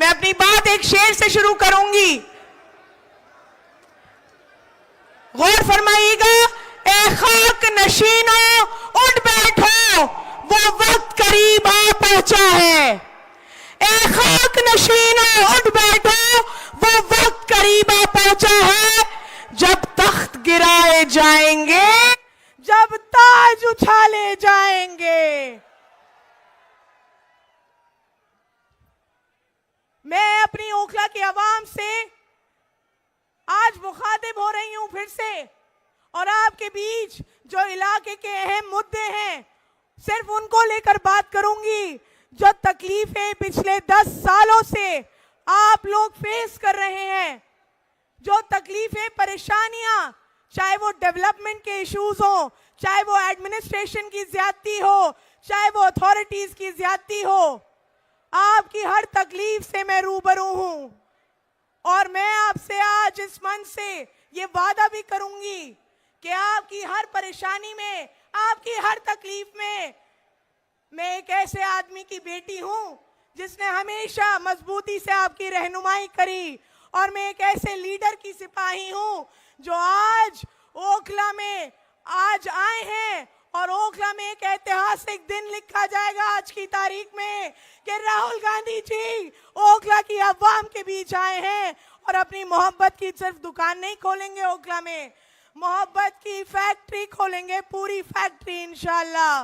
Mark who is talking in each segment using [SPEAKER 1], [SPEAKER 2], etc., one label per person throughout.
[SPEAKER 1] मैं अपनी बात एक शेर से शुरू करूंगी, गौर फरमाइएगा। ए खाक नशीनों उठ बैठो, वो वक्त करीब आ पहुंचा है। ए खाक नशीनों उठ बैठो, वो वक्त करीब आ पहुंचा है। जब तख्त गिराए जाएंगे, जब ताज उछाले जाएंगे। मैं अपनी ओखला की आवाम से आज मुखातिब हो रही हूं फिर से, और आपके बीच जो इलाके के अहम मुद्दे हैं सिर्फ उनको लेकर बात करूंगी। जो तकलीफें पिछले 10 सालों से आप लोग फेस कर रहे हैं, जो तकलीफें परेशानियां, चाहे वो डेवलपमेंट के इश्यूज हो, चाहे वो एडमिनिस्ट्रेशन की ज्यादती हो, चाहे वो अथॉरिटीज की ज्यादती हो, आपकी हर तकलीफ से मैं रूबरू हूं। और मैं आपसे आज इस मंच से ये वादा भी करूंगी कि आपकी हर परेशानी में, आपकी हर तकलीफ में मैं एक ऐसे आदमी की बेटी हूं जिसने हमेशा मजबूती से आपकी रहनुमाई करी, और मैं एक ऐसे लीडर की सिपाही हूं जो आज ओखला में आज आए हैं, और ओखला में एक ऐतिहासिक दिन लिखा जाएगा आज की तारीख में कि राहुल गांधी जी ओखला की अवाम के बीच आए हैं और अपनी मोहब्बत की सिर्फ दुकान नहीं खोलेंगे, ओखला में मोहब्बत की फैक्ट्री खोलेंगे, पूरी फैक्ट्री इंशाल्लाह।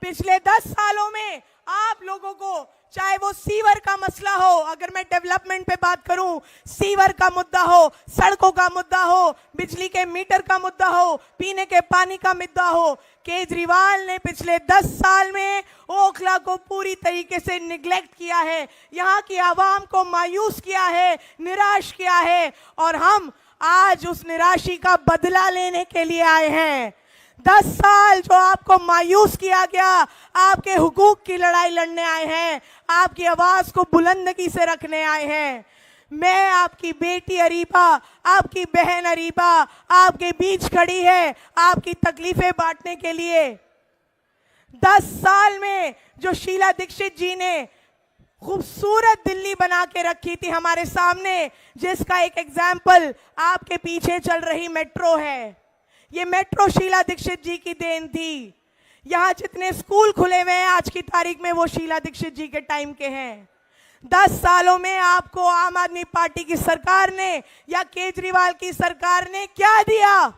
[SPEAKER 1] पिछले 10 सालों में आप लोगों को, चाहे वो सीवर का मसला हो, अगर मैं डेवलपमेंट पे बात करूं, सीवर का मुद्दा हो, सड़कों का मुद्दा हो, बिजली के मीटर का मुद्दा हो, पीने के पानी का मुद्दा हो, केजरीवाल ने पिछले 10 साल में ओखला को पूरी तरीके से निगलेक्ट किया है, यहाँ की आवाम को मायूस किया है, निराश किया है, और हम आज उस निराशी का बदला लेने के लिए आए हैं। 10 साल जो आपको मायूस किया गया, आपके हुकूक की लड़ाई लड़ने आए हैं, आपकी आवाज को बुलंदगी से रखने आए हैं। मैं आपकी बेटी अरीबा, आपकी बहन अरीबा आपके बीच खड़ी है आपकी तकलीफें बांटने के लिए। 10 साल में जो शीला दीक्षित जी ने खूबसूरत दिल्ली बना के रखी थी हमारे सामने, जिसका एक एग्जाम्पल आपके पीछे चल रही मेट्रो है, ये मेट्रो शीला दीक्षित जी की देन थी। यहाँ जितने स्कूल खुले हुए हैं आज की तारीख में वो शीला दीक्षित जी के टाइम के हैं। 10 सालों में आपको आम आदमी पार्टी की सरकार ने या केजरीवाल की सरकार ने क्या दिया?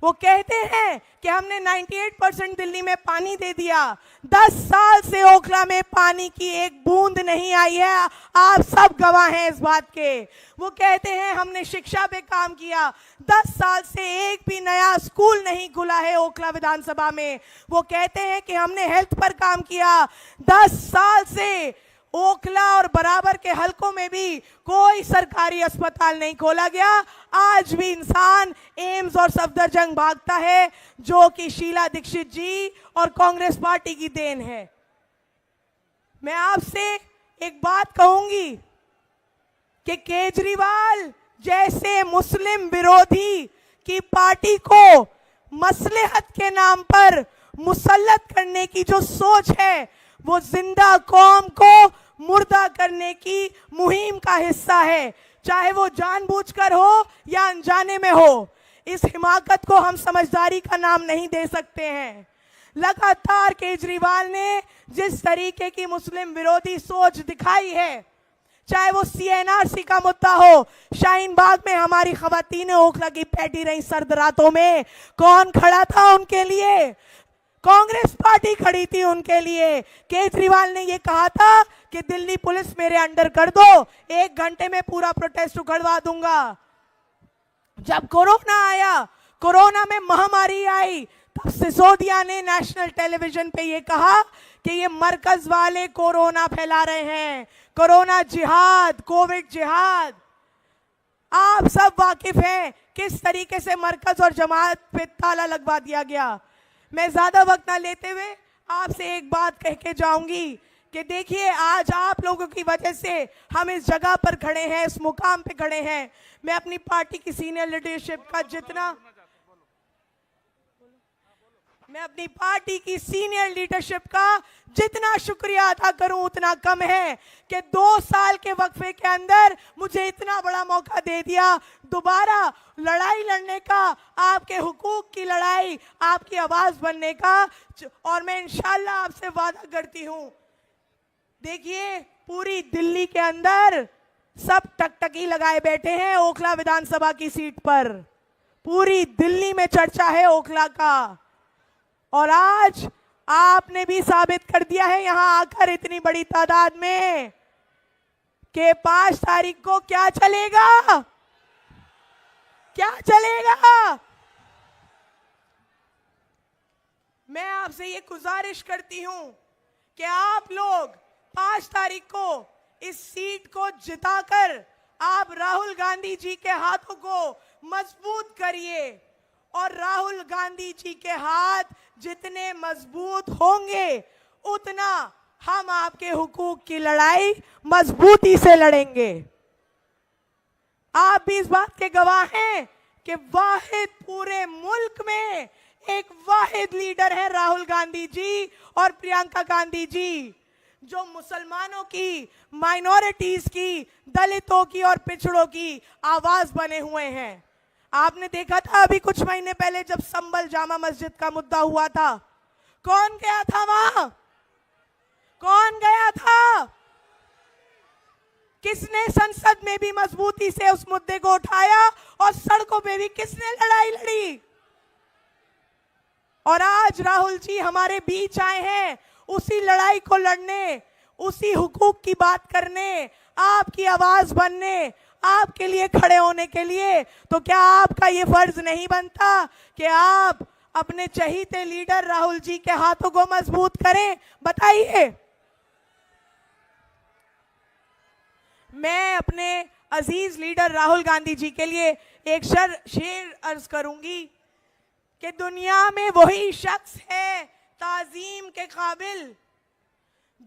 [SPEAKER 1] वो कहते हैं कि हमने 98% दिल्ली में पानी दे दिया। 10 साल से ओखला में पानी की एक बूंद नहीं आई है, आप सब गवाह हैं इस बात के। वो कहते हैं हमने शिक्षा पे काम किया, 10 साल से एक भी नया स्कूल नहीं खुला है ओखला विधानसभा में। वो कहते हैं कि हमने हेल्थ पर काम किया, 10 साल से ओखला और बराबर के हलकों में भी कोई सरकारी अस्पताल नहीं खोला गया। आज भी इंसान एम्स और सफदरजंग भागता है, जो कि शीला दीक्षित जी और कांग्रेस पार्टी की देन है। मैं आपसे एक बात कहूंगी कि केजरीवाल जैसे मुस्लिम विरोधी की पार्टी को मसलहत के नाम पर मुसल्लत करने की जो सोच है, वो जिंदा कौम को मुर्दा करने की मुहिम का हिस्सा है, चाहे वो जानबूझकर हो या अनजाने में हो। इस हिमाकत को हम समझदारी का नाम नहीं दे सकते हैं। लगातार केजरीवाल ने जिस तरीके की मुस्लिम विरोधी सोच दिखाई है, चाहे वो CNRC का मुद्दा हो, शाहीन बाग में हमारी खवातीनें ओखला की पैटी रही सर्द रातों में, कौन खड़ा था उनके लिए? कांग्रेस पार्टी खड़ी थी उनके लिए। केजरीवाल ने ये कहा था कि दिल्ली पुलिस मेरे अंडर कर दो, 1 घंटे में पूरा प्रोटेस्ट उखड़वा दूंगा। जब कोरोना आया, कोरोना में महामारी आई, तब सिसोदिया ने नेशनल टेलीविजन पे ये कहा कि ये मरकज वाले कोरोना फैला रहे हैं, कोरोना जिहाद, कोविड जिहाद। आप सब वाकिफ हैं किस तरीके से मरकज और जमात पे ताला लगवा दिया गया। मैं ज्यादा वक्त ना लेते हुए आपसे एक बात कह के जाऊंगी कि देखिए, आज आप लोगों की वजह से हम इस जगह पर खड़े हैं, इस मुकाम पे खड़े हैं। मैं अपनी पार्टी की सीनियर लीडरशिप का जितना मैं अपनी पार्टी की सीनियर लीडरशिप का जितना शुक्रिया अदा करूं उतना कम है कि 2 साल के वक्फे के अंदर मुझे इतना बड़ा मौका दे दिया दोबारा लड़ाई लड़ने का, आपके हुकूक की लड़ाई, आपकी आवाज बनने का। और मैं इंशाल्लाह आपसे वादा करती हूं, देखिए पूरी दिल्ली के अंदर सब टकटकी लगाए बैठे हैं ओखला विधानसभा की सीट पर। पूरी दिल्ली में चर्चा है ओखला का, और आज आपने भी साबित कर दिया है यहां आकर इतनी बड़ी तादाद में कि 5 तारीख को क्या चलेगा, क्या चलेगा। मैं आपसे ये गुजारिश करती हूं कि आप लोग 5 तारीख को इस सीट को जिताकर आप राहुल गांधी जी के हाथों को मजबूत करिए, और राहुल गांधी जी के हाथ जितने मजबूत होंगे उतना हम आपके हुकूक की लड़ाई मजबूती से लड़ेंगे। आप भी इस बात के गवाह हैं कि वाहिद पूरे मुल्क में एक वाहिद लीडर है राहुल गांधी जी और प्रियंका गांधी जी, जो मुसलमानों की, माइनॉरिटीज की, दलितों की और पिछड़ों की आवाज बने हुए हैं। आपने देखा था अभी कुछ महीने पहले जब संभल जामा मस्जिद का मुद्दा हुआ था, कौन गया था वहां, कौन गया था, किसने संसद में भी मजबूती से उस मुद्दे को उठाया और सड़कों पे भी किसने लड़ाई लड़ी। और आज राहुल जी हमारे बीच आए हैं उसी लड़ाई को लड़ने, उसी हुकूक की बात करने, आपकी आवाज बनने, आपके लिए खड़े होने के लिए। तो क्या आपका ये फर्ज नहीं बनता कि आप अपने चहीते लीडर राहुल जी के हाथों को मजबूत करें? बताइए। मैं अपने अजीज लीडर राहुल गांधी जी के लिए एक शेर अर्ज करूंगी कि दुनिया में वही शख्स है ताजीम के काबिल,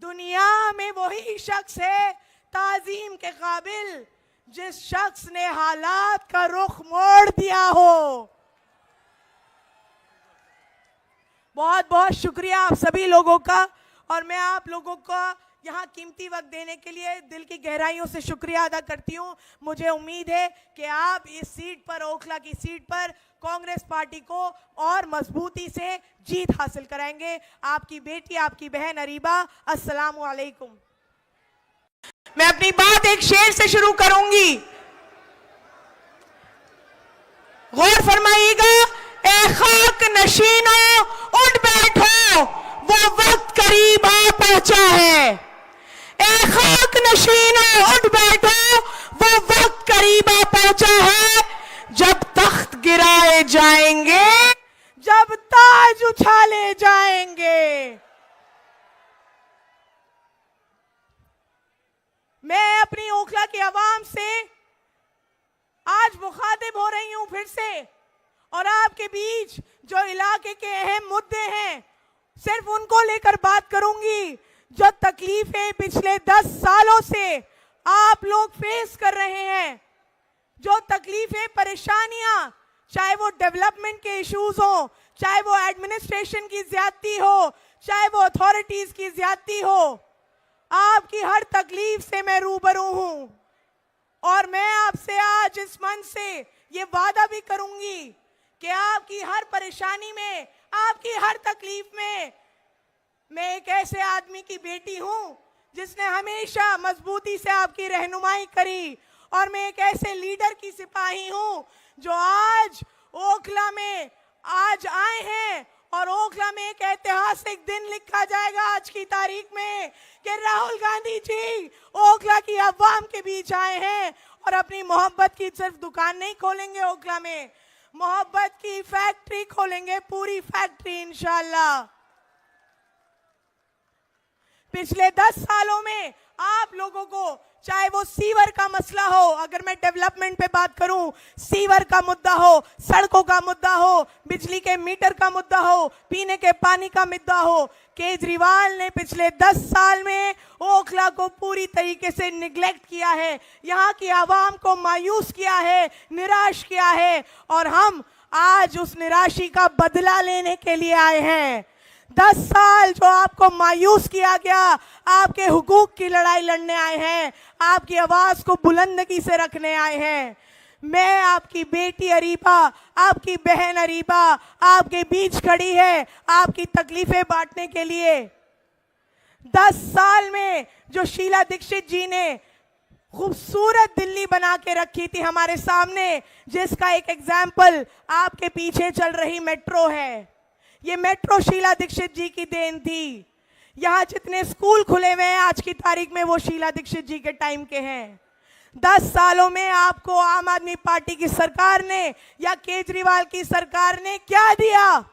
[SPEAKER 1] दुनिया में वही शख्स है ताजीम के काबिल जिस शख्स ने हालात का रुख मोड़ दिया हो। बहुत बहुत शुक्रिया आप सभी लोगों का, और मैं आप लोगों का यहाँ कीमती वक्त देने के लिए दिल की गहराइयों से शुक्रिया अदा करती हूँ। मुझे उम्मीद है कि आप इस सीट पर, ओखला की सीट पर, कांग्रेस पार्टी को और मजबूती से जीत हासिल कराएंगे। आपकी बेटी, आपकी बहन अरीबा। अस्सलामु अलैकुम। मैं अपनी बात एक शेर से शुरू करूंगी, गौर फरमाइएगा। ए खाक नशीनों उठ बैठो, वो वक्त करीब आ पहुंचा है। ए खाक नशीनों उठ बैठो, वो वक्त करीब आ पहुंचा है। जब तख्त गिराए जाएंगे, जब ताज उछाले जाएंगे। मैं अपनी ओखला की आवाम से आज मुखातिब हो रही हूं फिर से, और आपके बीच जो इलाके के अहम मुद्दे हैं सिर्फ उनको लेकर बात करूंगी। जो तकलीफें पिछले 10 सालों से आप लोग फेस कर रहे हैं, जो तकलीफें, परेशानियां, चाहे वो डेवलपमेंट के इश्यूज हो, चाहे वो एडमिनिस्ट्रेशन की ज्यादती हो, चाहे वो अथॉरिटीज की ज्यादती हो, आपकी हर तकलीफ से मैं रूबरू हूं। और मैं आपसे आज इस मंच से ये वादा भी करूंगी कि आपकी हर परेशानी में, आपकी हर तकलीफ में मैं एक ऐसे आदमी की बेटी हूं जिसने हमेशा मजबूती से आपकी रहनुमाई करी, और मैं एक ऐसे लीडर की सिपाही हूं जो आज ओखला में आज आए हैं, और ओखला में एक ऐतिहासिक दिन लिखा जाएगा आज की तारीख में कि राहुल गांधी जी ओखला की अवाम के बीच आए हैं और अपनी मोहब्बत की सिर्फ दुकान नहीं खोलेंगे, ओखला में मोहब्बत की फैक्ट्री खोलेंगे, पूरी फैक्ट्री इंशाल्लाह। पिछले 10 सालों में आप लोगों को, चाहे वो सीवर का मसला हो, अगर मैं डेवलपमेंट पे बात करूं, सीवर का मुद्दा हो, सड़कों का मुद्दा हो, बिजली के मीटर का मुद्दा हो, पीने के पानी का मुद्दा हो, केजरीवाल ने पिछले 10 साल में ओखला को पूरी तरीके से निगलेक्ट किया है, यहाँ की आवाम को मायूस किया है, निराश किया है। और हम आज उस निराशा का बदला लेने के लिए आए हैं। 10 साल जो आपको मायूस किया गया, आपके हुकूक की लड़ाई लड़ने आए हैं, आपकी आवाज को बुलंदगी से रखने आए हैं। मैं आपकी बेटी अरीबा, आपकी बहन अरीबा आपके बीच खड़ी है, आपकी तकलीफें बांटने के लिए। 10 साल में जो शीला दीक्षित जी ने खूबसूरत दिल्ली बना के रखी थी हमारे सामने, जिसका एक एग्जाम्पल आपके पीछे चल रही मेट्रो है। ये मेट्रो शीला दीक्षित जी की देन थी। यहाँ जितने स्कूल खुले हुए हैं आज की तारीख में, वो शीला दीक्षित जी के टाइम के हैं। 10 सालों में आपको आम आदमी पार्टी की सरकार ने या केजरीवाल की सरकार ने क्या दिया?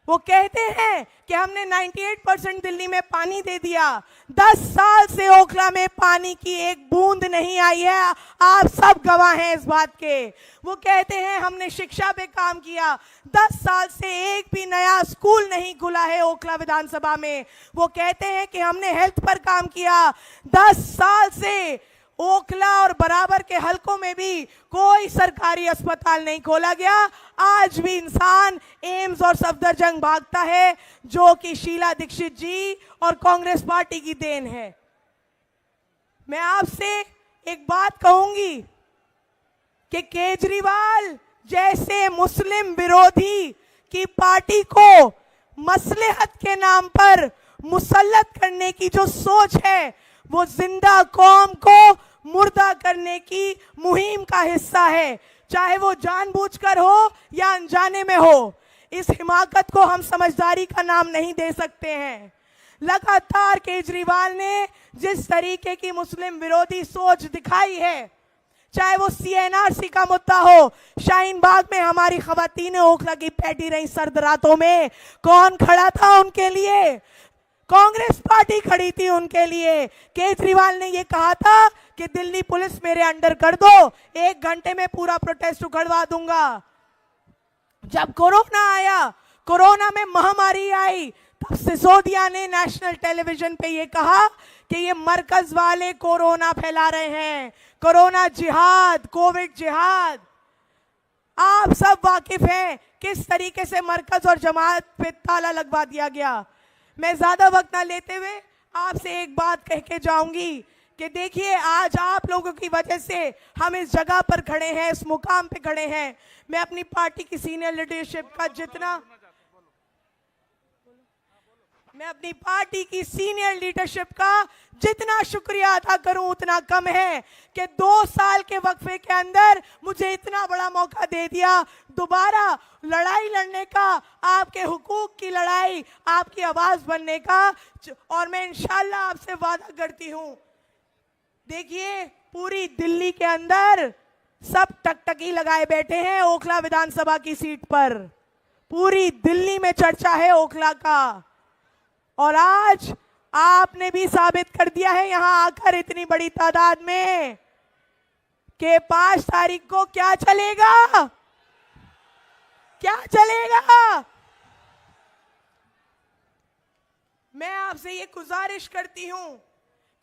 [SPEAKER 1] वो कहते हैं कि हमने 98% दिल्ली में पानी दे दिया। 10 साल से ओखला में पानी की एक बूंद नहीं आई है, आप सब गवाह हैं इस बात के। वो कहते हैं हमने शिक्षा पे काम किया। 10 साल से एक भी नया स्कूल नहीं खुला है ओखला विधानसभा में। वो कहते हैं कि हमने हेल्थ पर काम किया। 10 साल से ओखला और बराबर के हलकों में भी कोई सरकारी अस्पताल नहीं खोला गया। आज भी इंसान एम्स और सफदरजंग भागता है, जो कि शीला दीक्षित जी और कांग्रेस पार्टी की देन है। मैं आपसे एक बात कहूंगी कि केजरीवाल जैसे मुस्लिम विरोधी की पार्टी को मसलहत के नाम पर मुसल्लत करने की जो सोच है, वो जिंदा कौम को मुर्दा करने की मुहिम का हिस्सा है, चाहे वो जानबूझकर हो या अनजाने में हो। इस हिमाकत को हम समझदारी का नाम नहीं दे सकते हैं। लगातार केजरीवाल ने जिस तरीके की मुस्लिम विरोधी सोच दिखाई है, चाहे वो CNRC का मुद्दा हो, शाहीन बाग में हमारी खवातीन ओखला की पैटी रही सर्द रातों में, कौन खड़ा था उनके लिए? कांग्रेस पार्टी खड़ी थी उनके लिए। केजरीवाल ने ये कहा था कि दिल्ली पुलिस मेरे अंडर कर दो, 1 घंटे में पूरा प्रोटेस्ट उखड़वा दूंगा। जब कोरोना आया, कोरोना में महामारी आई, तब सिसोदिया ने नेशनल टेलीविजन पे ये कहा कि ये मरकज वाले कोरोना फैला रहे हैं, कोरोना जिहाद, कोविड जिहाद। आप सब वाकिफ हैं किस तरीके से मरकज और जमात पे ताला लगवा दिया गया। मैं ज्यादा वक्त ना लेते हुए आपसे एक बात कह के जाऊंगी कि देखिए, आज आप लोगों की वजह से हम इस जगह पर खड़े हैं, इस मुकाम पे खड़े हैं। मैं अपनी पार्टी की सीनियर लीडरशिप का जितना शुक्रिया अदा करूं उतना कम है कि 2 साल के वक्फे के अंदर मुझे इतना बड़ा मौका दे दिया दोबारा लड़ाई लड़ने का, आपके हुकूक की लड़ाई, आपकी आवाज बनने का। और मैं इंशाल्लाह आपसे वादा करती हूं, देखिए पूरी दिल्ली के अंदर सब टकटकी लगाए बैठे हैं ओखला विधानसभा की सीट पर। पूरी दिल्ली में चर्चा है ओखला का, और आज आपने भी साबित कर दिया है यहां आकर इतनी बड़ी तादाद में कि 5 तारीख को क्या चलेगा, क्या चलेगा। मैं आपसे ये गुजारिश करती हूं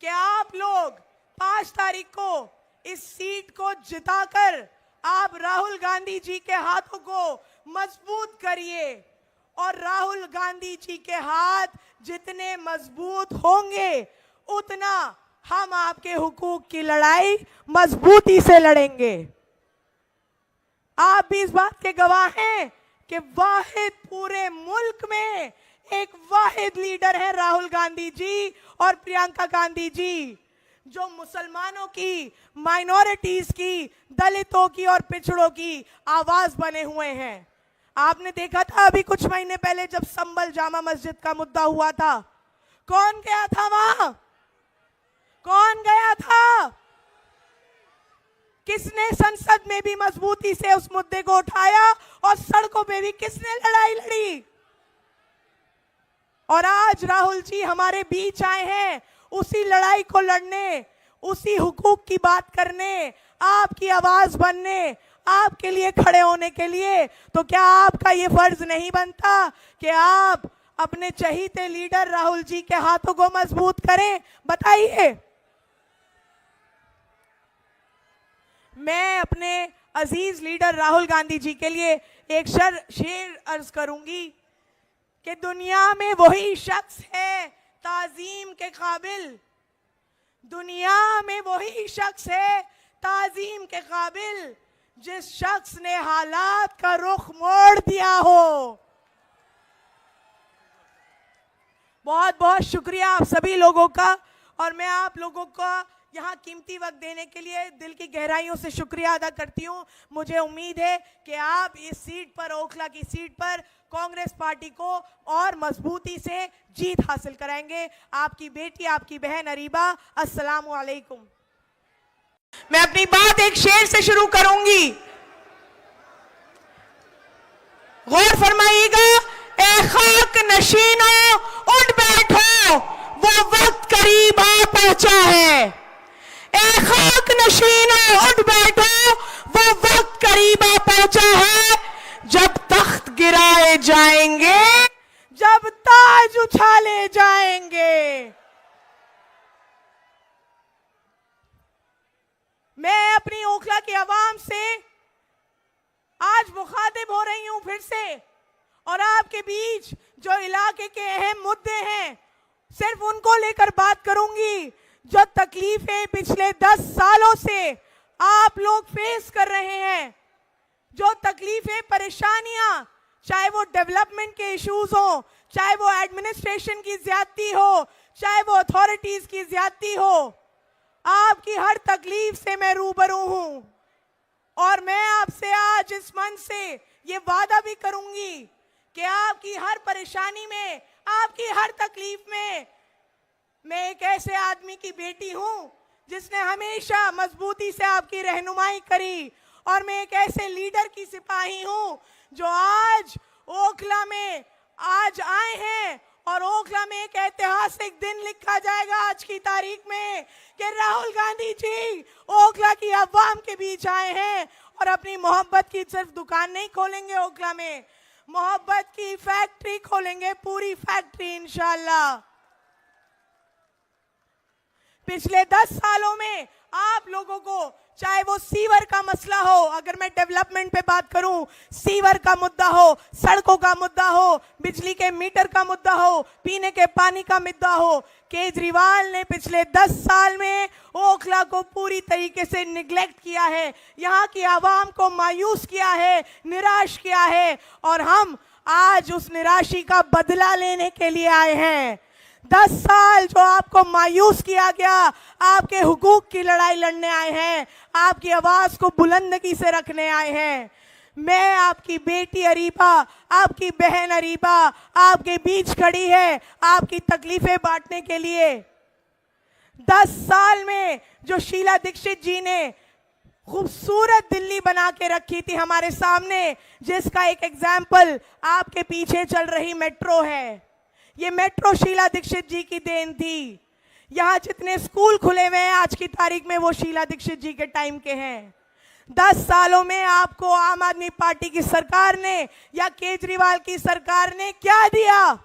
[SPEAKER 1] कि आप लोग 5 तारीख को इस सीट को जिताकर आप राहुल गांधी जी के हाथों को मजबूत करिए, और राहुल गांधी जी के हाथ जितने मजबूत होंगे उतना हम आपके हुकूक की लड़ाई मजबूती से लड़ेंगे। आप भी इस बात के गवाह हैं कि वाहिद पूरे मुल्क में एक वाहिद लीडर है राहुल गांधी जी और प्रियंका गांधी जी, जो मुसलमानों की, माइनॉरिटीज की, दलितों की और पिछड़ों की आवाज बने हुए हैं। आपने देखा था अभी कुछ महीने पहले जब संभल जामा मस्जिद का मुद्दा हुआ था, कौन गया था वहां? कौन गया था? किसने संसद में भी मजबूती से उस मुद्दे को उठाया, और सड़कों पे भी किसने लड़ाई लड़ी? और आज राहुल जी हमारे बीच आए हैं उसी लड़ाई को लड़ने, उसी हुकूक की बात करने, आपकी आवाज बनने, आपके लिए खड़े होने के लिए। तो क्या आपका ये फर्ज नहीं बनता कि आप अपने चहीते लीडर राहुल जी के हाथों को मजबूत करें? बताइए। मैं अपने अजीज लीडर राहुल गांधी जी के लिए एक शेर अर्ज करूंगी कि दुनिया में वही शख्स है ताजीम के काबिल, दुनिया में वही शख्स है ताजीम के काबिल जिस शख्स ने हालात का रुख मोड़ दिया हो। बहुत बहुत शुक्रिया आप सभी लोगों का, और मैं आप लोगों का यहाँ कीमती वक्त देने के लिए दिल की गहराइयों से शुक्रिया अदा करती हूँ। मुझे उम्मीद है कि आप इस सीट पर, ओखला की सीट पर कांग्रेस पार्टी को और मजबूती से जीत हासिल कराएंगे। आपकी बेटी, आपकी बहन अरीबा। अस्सलामु अलैकुम। मैं अपनी बात एक शेर से शुरू करूंगी, गौर फरमाइएगा। ए खाक नशीनों उठ बैठो, वो वक्त करीब आ पहुंचा है। ए खाक नशीनों उठ बैठो, वो वक्त करीब आ पहुंचा है। जब तख्त गिराए जाएंगे, जब ताज उछाले जाएंगे। मैं अपनी ओखला की आवाम से आज मुखातिब हो रही हूं फिर से, और आपके बीच जो इलाके के अहम मुद्दे हैं सिर्फ उनको लेकर बात करूंगी। जो तकलीफें पिछले 10 सालों से आप लोग फेस कर रहे हैं, जो तकलीफें, परेशानियां, चाहे वो डेवलपमेंट के इश्यूज हो, चाहे वो एडमिनिस्ट्रेशन की ज्यादती हो, चाहे वो अथॉरिटीज की ज्यादती हो, आपकी हर तकलीफ से मैं रूबरू हूं। और मैं आपसे आज इस मंच से ये वादा भी करूंगी कि आपकी हर परेशानी में, आपकी हर तकलीफ में मैं एक ऐसे आदमी की बेटी हूं जिसने हमेशा मजबूती से आपकी रहनुमाई करी, और मैं एक ऐसे लीडर की सिपाही हूं जो आज ओखला में आज आए हैं, और ओखला में एक ऐतिहासिक दिन लिखा जाएगा आज की तारीख में कि राहुल गांधी जी ओखला की अवाम के बीच आए हैं और अपनी मोहब्बत की सिर्फ दुकान नहीं खोलेंगे, ओखला में मोहब्बत की फैक्ट्री खोलेंगे, पूरी फैक्ट्री इंशाल्लाह। पिछले 10 सालों में आप लोगों को, चाहे वो सीवर का मसला हो, अगर मैं डेवलपमेंट पे बात करूं, सीवर का मुद्दा हो, सड़कों का मुद्दा हो, बिजली के मीटर का मुद्दा हो, पीने के पानी का मुद्दा हो, केजरीवाल ने पिछले 10 साल में ओखला को पूरी तरीके से निगलेक्ट किया है, यहाँ की आवाम को मायूस किया है, निराश किया है, और हम आज उस निराशी का बदला लेने के लिए आए हैं। 10 साल जो आपको मायूस किया गया, आपके हुकूक की लड़ाई लड़ने आए हैं, आपकी आवाज को बुलंदगी से रखने आए हैं। मैं आपकी बेटी अरीबा, आपकी बहन अरीबा आपके बीच खड़ी है आपकी तकलीफें बांटने के लिए। 10 साल में जो शीला दीक्षित जी ने खूबसूरत दिल्ली बना के रखी थी हमारे सामने, जिसका एक एग्जाम्पल आपके पीछे चल रही मेट्रो है, ये मेट्रो शीला दीक्षित जी की देन थी। यहाँ जितने स्कूल खुले हुए हैं आज की तारीख में वो शीला दीक्षित जी के टाइम के हैं। 10 सालों में आपको आम आदमी पार्टी की सरकार ने या केजरीवाल की सरकार ने क्या दिया?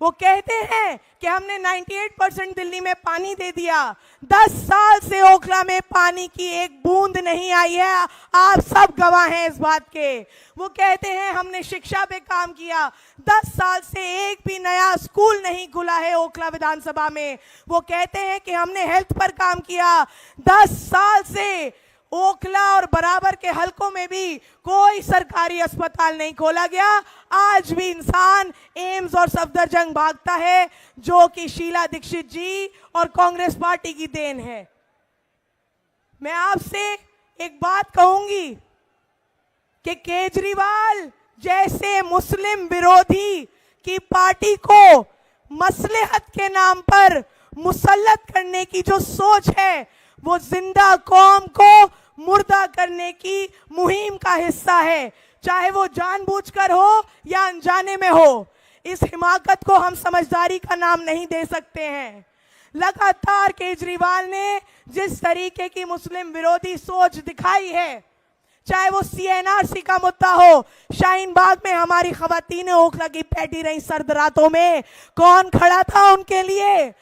[SPEAKER 1] वो कहते हैं कि हमने 98% दिल्ली में पानी दे दिया। 10 साल से ओखला में पानी की एक बूंद नहीं आई है, आप सब गवाह हैं इस बात के। वो कहते हैं हमने शिक्षा पे काम किया, 10 साल से एक भी नया स्कूल नहीं खुला है ओखला विधानसभा में। वो कहते हैं कि हमने हेल्थ पर काम किया, 10 साल से ओखला और बराबर के हलकों में भी कोई सरकारी अस्पताल नहीं खोला गया। आज भी इंसान एम्स और सफदरजंग भागता है, जो कि शीला दीक्षित जी और कांग्रेस पार्टी की देन है। मैं आपसे एक बात कहूंगी कि केजरीवाल जैसे मुस्लिम विरोधी की पार्टी को मसलहत के नाम पर मुसल्लत करने की जो सोच है, वो जिंदा कौम को मुर्दा करने की मुहिम का हिस्सा है, चाहे वो जानबूझकर हो या अनजाने में हो। इस हिमाकत को हम समझदारी का नाम नहीं दे सकते हैं। लगातार केजरीवाल ने जिस तरीके की मुस्लिम विरोधी सोच दिखाई है, चाहे वो CNRC का मुद्दा हो, शाहीन बाग में हमारी खवातीन ओखला की बैठी रही सर्द रातों में, कौन खड़ा था उनके लिए?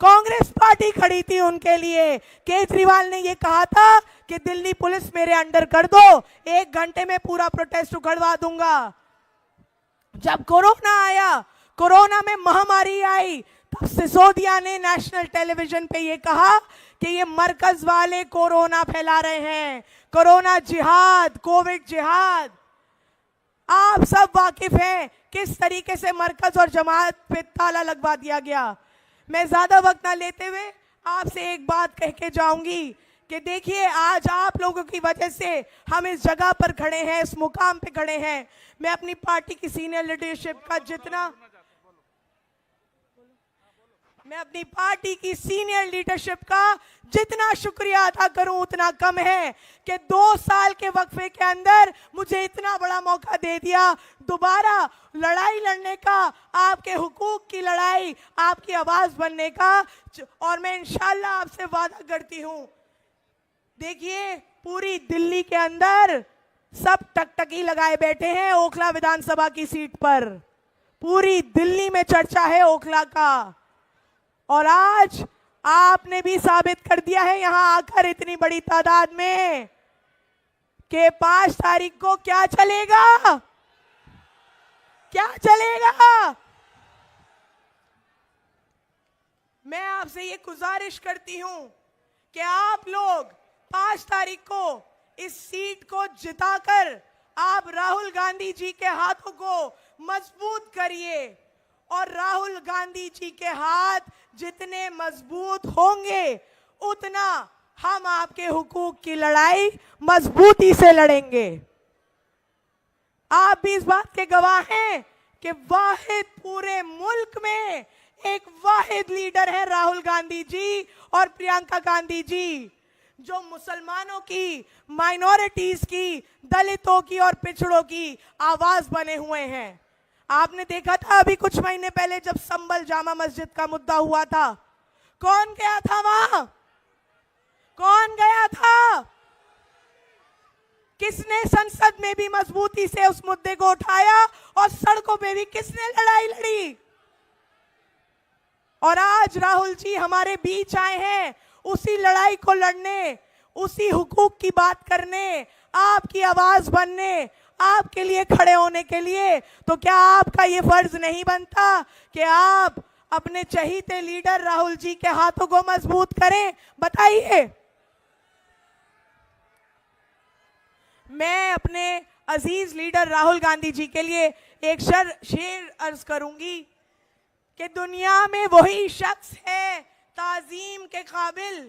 [SPEAKER 1] कांग्रेस पार्टी खड़ी थी उनके लिए। केजरीवाल ने ये कहा था कि दिल्ली पुलिस मेरे अंडर कर दो, 1 घंटे में पूरा प्रोटेस्ट उखड़वा दूंगा। जब कोरोना आया, कोरोना में महामारी आई, तब सिसोदिया ने नेशनल टेलीविजन पे ये कहा कि ये मरकज वाले कोरोना फैला रहे हैं, कोरोना जिहाद, कोविड जिहाद। आप सब वाकिफ हैं किस तरीके से मरकज और जमात पे ताला लगवा दिया गया। मैं ज्यादा वक्त ना लेते हुए आपसे एक बात कह के जाऊंगी कि देखिए, आज आप लोगों की वजह से हम इस जगह पर खड़े हैं, इस मुकाम पे खड़े हैं। मैं अपनी पार्टी की सीनियर लीडरशिप का जितना शुक्रिया अदा करूं उतना कम है कि 2 साल के वक्फे के अंदर मुझे इतना बड़ा मौका दे दिया दोबारा लड़ाई लड़ने का, आपके हुकूक की लड़ाई, आपकी आवाज बनने का। और मैं इंशाल्लाह आपसे वादा करती हूं, देखिए पूरी दिल्ली के अंदर सब टकटकी लगाए बैठे हैं ओखला विधानसभा की सीट पर। पूरी दिल्ली में चर्चा है ओखला का, और आज आपने भी साबित कर दिया है यहां आकर इतनी बड़ी तादाद में कि 5 तारीख को क्या चलेगा, क्या चलेगा। मैं आपसे ये गुजारिश करती हूं कि आप लोग 5 तारीख को इस सीट को जिताकर आप राहुल गांधी जी के हाथों को मजबूत करिए, और राहुल गांधी जी के हाथ जितने मजबूत होंगे उतना हम आपके हुकूक की लड़ाई मजबूती से लड़ेंगे। आप भी इस बात के गवाह हैं कि वाहिद पूरे मुल्क में एक वाहिद लीडर है राहुल गांधी जी और प्रियंका गांधी जी, जो मुसलमानों की, माइनॉरिटीज की, दलितों की और पिछड़ों की आवाज बने हुए हैं। आपने देखा था अभी कुछ महीने पहले जब संभल जामा मस्जिद का मुद्दा हुआ था, कौन गया था वहां, कौन गया था, किसने संसद में भी मजबूती से उस मुद्दे को उठाया और सड़कों पे भी किसने लड़ाई लड़ी। और आज राहुल जी हमारे बीच आए हैं उसी लड़ाई को लड़ने, उसी हुकूक की बात करने, आपकी आवाज बनने, आपके लिए खड़े होने के लिए। तो क्या आपका ये फर्ज नहीं बनता कि आप अपने चहीते लीडर राहुल जी के हाथों को मजबूत करें? बताइए। मैं अपने अजीज लीडर राहुल गांधी जी के लिए एक शेर अर्ज करूंगी कि दुनिया में वही शख्स है ताजीम के काबिल,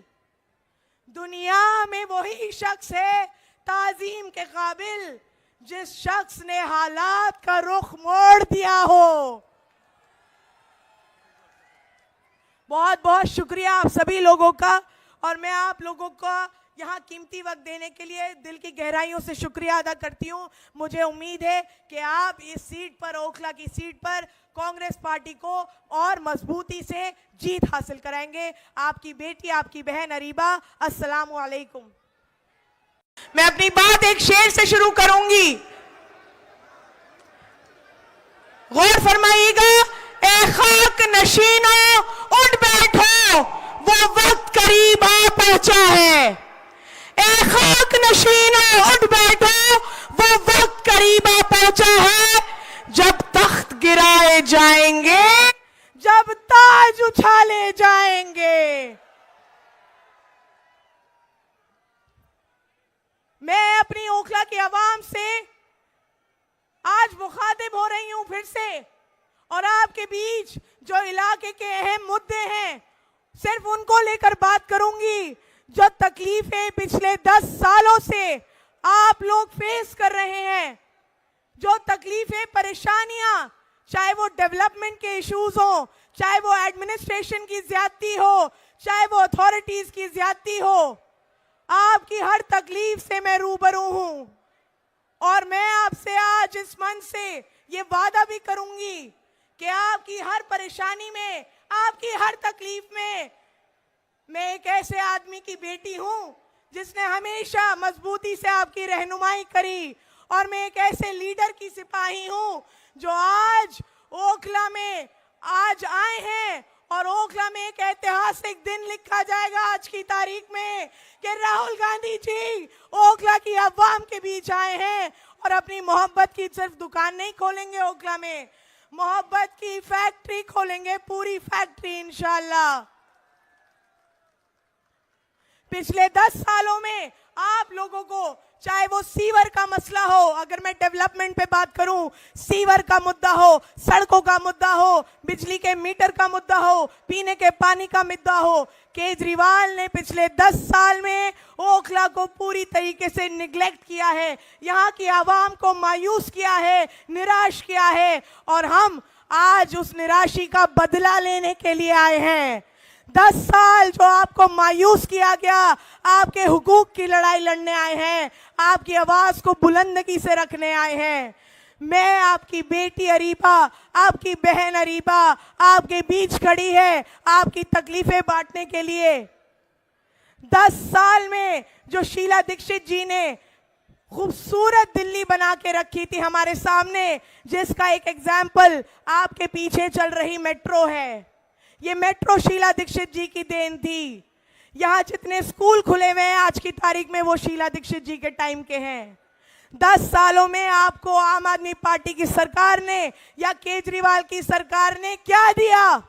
[SPEAKER 1] दुनिया में वही शख्स है ताजीम के काबिल जिस शख्स ने हालात का रुख मोड़ दिया हो। बहुत बहुत शुक्रिया आप सभी लोगों का, और मैं आप लोगों का यहाँ कीमती वक्त देने के लिए दिल की गहराइयों से शुक्रिया अदा करती हूँ। मुझे उम्मीद है कि आप इस सीट पर, ओखला की सीट पर, कांग्रेस पार्टी को और मजबूती से जीत हासिल कराएंगे। आपकी बेटी, आपकी बहन अरीबा। अस्सलामु अलैकुम। मैं अपनी बात एक शेर से शुरू करूंगी, गौर फरमाइएगा। ए खाक नशीनों उठ बैठो, वो वक्त करीब आ पहुंचा है। ए खाक नशीनों उठ बैठो, वो वक्त करीब आ पहुंचा है। जब तख्त गिराए जाएंगे, जब ताज उछाले जाएंगे। मैं अपनी ओखला की आवाम से आज मुखातिब हो रही हूं फिर से, और आपके बीच जो इलाके के अहम मुद्दे हैं सिर्फ उनको लेकर बात करूंगी। जो तकलीफें पिछले 10 सालों से आप लोग फेस कर रहे हैं, जो तकलीफें, परेशानियां, चाहे वो डेवलपमेंट के इश्यूज हो, चाहे वो एडमिनिस्ट्रेशन की ज्यादती हो, चाहे वो अथॉरिटीज की ज्यादती हो, आपकी हर तकलीफ से मैं रूबरू हूं। और मैं आपसे आज इस मंच से ये वादा भी करूंगी कि आपकी हर परेशानी में, आपकी हर तकलीफ में मैं एक ऐसे आदमी की बेटी हूं जिसने हमेशा मजबूती से आपकी रहनुमाई करी, और मैं एक ऐसे लीडर की सिपाही हूं जो आज ओखला में आज आए हैं और ओखला में एक ऐतिहासिक दिन लिखा जाएगा आज की तारीख में कि राहुल गांधी जी ओखला की अवाम के बीच आए हैं और अपनी मोहब्बत की सिर्फ दुकान नहीं खोलेंगे, ओखला में मोहब्बत की फैक्ट्री खोलेंगे, पूरी फैक्ट्री इंशाल्लाह। पिछले 10 सालों में आप लोगों को चाहे वो सीवर का मसला हो, अगर मैं डेवलपमेंट पे बात करूं, सीवर का मुद्दा हो, सड़कों का मुद्दा हो, बिजली के मीटर का मुद्दा हो, पीने के पानी का मुद्दा हो, केजरीवाल ने पिछले 10 साल में ओखला को पूरी तरीके से निगलेक्ट किया है, यहाँ की आवाम को मायूस किया है, निराश किया है और हम आज उस निराशी का बदला लेने के लिए आए हैं। 10 साल जो आपको मायूस किया गया, आपके हुकूक की लड़ाई लड़ने आए हैं, आपकी आवाज को बुलंदगी से रखने आए हैं। मैं आपकी बेटी अरीबा, आपकी बहन अरीबा आपके बीच खड़ी है आपकी तकलीफें बांटने के लिए। 10 साल में जो शीला दीक्षित जी ने खूबसूरत दिल्ली बना के रखी थी हमारे सामने, जिसका एक एग्जाम्पल आपके पीछे चल रही मेट्रो है, ये मेट्रो शीला दीक्षित जी की देन थी। यहाँ जितने स्कूल खुले हुए हैं आज की तारीख में वो शीला दीक्षित जी के टाइम के हैं। 10 सालों में आपको आम आदमी पार्टी की सरकार ने या केजरीवाल की सरकार ने क्या दिया?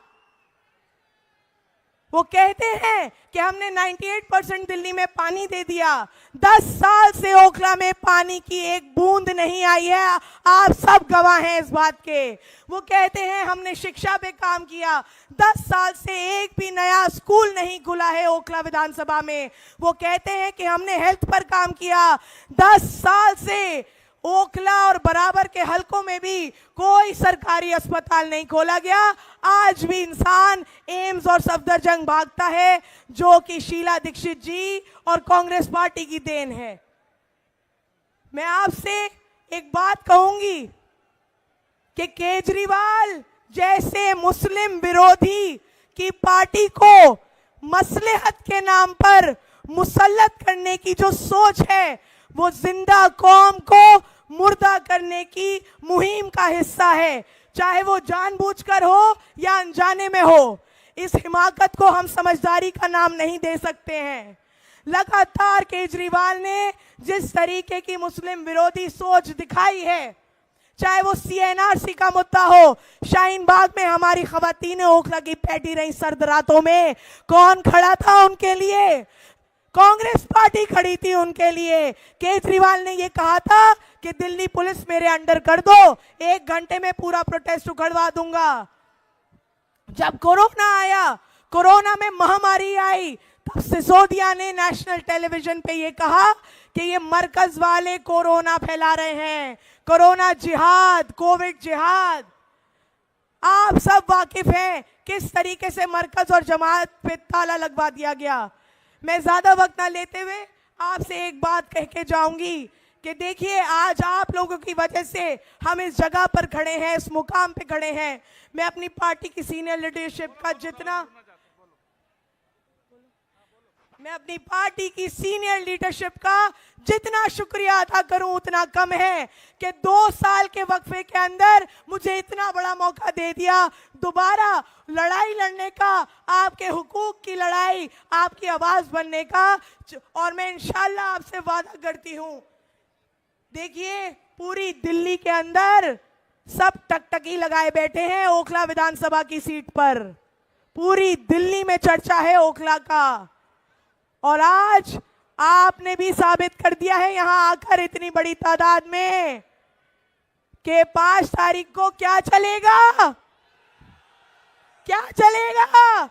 [SPEAKER 1] वो कहते हैं कि हमने 98% दिल्ली में पानी दे दिया। 10 साल से ओखला में पानी की एक बूंद नहीं आई है, आप सब गवाह हैं इस बात के। वो कहते हैं हमने शिक्षा पे काम किया, 10 साल से एक भी नया स्कूल नहीं खुला है ओखला विधानसभा में। वो कहते हैं कि हमने हेल्थ पर काम किया, 10 साल से ओखला और बराबर के हलकों में भी कोई सरकारी अस्पताल नहीं खोला गया। आज भी इंसान एम्स और सफदरजंग भागता है, जो कि शीला दीक्षित जी और कांग्रेस पार्टी की देन है। मैं आपसे एक बात कहूंगी कि केजरीवाल जैसे मुस्लिम विरोधी की पार्टी को मसलहत के नाम पर मुसल्लत करने की जो सोच है, वो जिंदा कौम को मुर्दा करने की मुहिम का हिस्सा है, चाहे वो जानबूझकर हो या अनजाने में हो। इस हिमाकत को हम समझदारी का नाम नहीं दे सकते हैं। लगातार केजरीवाल ने जिस तरीके की मुस्लिम विरोधी सोच दिखाई है, चाहे वो CNRC का मुद्दा हो, शाहीन बाग में हमारी खवातीनें ओखला की बैठी रही सर्द रातों में, कौन खड़ा था उनके लिए? कांग्रेस पार्टी खड़ी थी उनके लिए। केजरीवाल ने ये कहा था कि दिल्ली पुलिस मेरे अंडर कर दो, 1 घंटे में पूरा प्रोटेस्ट उखड़वा दूंगा। जब कोरोना आया, कोरोना में महामारी आई, तब सिसोदिया ने नेशनल टेलीविजन पे ये कहा कि ये मरकज वाले कोरोना फैला रहे हैं, कोरोना जिहाद, कोविड जिहाद। आप सब वाकिफ हैं किस तरीके से मरकज और जमात पे ताला लगवा दिया गया। मैं ज्यादा वक्त ना लेते हुए आपसे एक बात कह के जाऊंगी कि देखिए, आज आप लोगों की वजह से हम इस जगह पर खड़े हैं, इस मुकाम पे खड़े हैं। मैं अपनी पार्टी की सीनियर लीडरशिप का जितना शुक्रिया अदा करूं उतना कम है कि 2 साल के वक्फे के अंदर मुझे इतना बड़ा मौका दे दिया दोबारा लड़ाई लड़ने का, आपके हुकूक की लड़ाई, आपकी आवाज बनने का। और मैं इंशाल्लाह आपसे वादा करती हूं, देखिए पूरी दिल्ली के अंदर सब टकटकी लगाए बैठे हैं ओखला विधानसभा की सीट पर। पूरी दिल्ली में चर्चा है ओखला का, और आज आपने भी साबित कर दिया है यहां आकर इतनी बड़ी तादाद में कि 5 तारीख को क्या चलेगा, क्या चलेगा।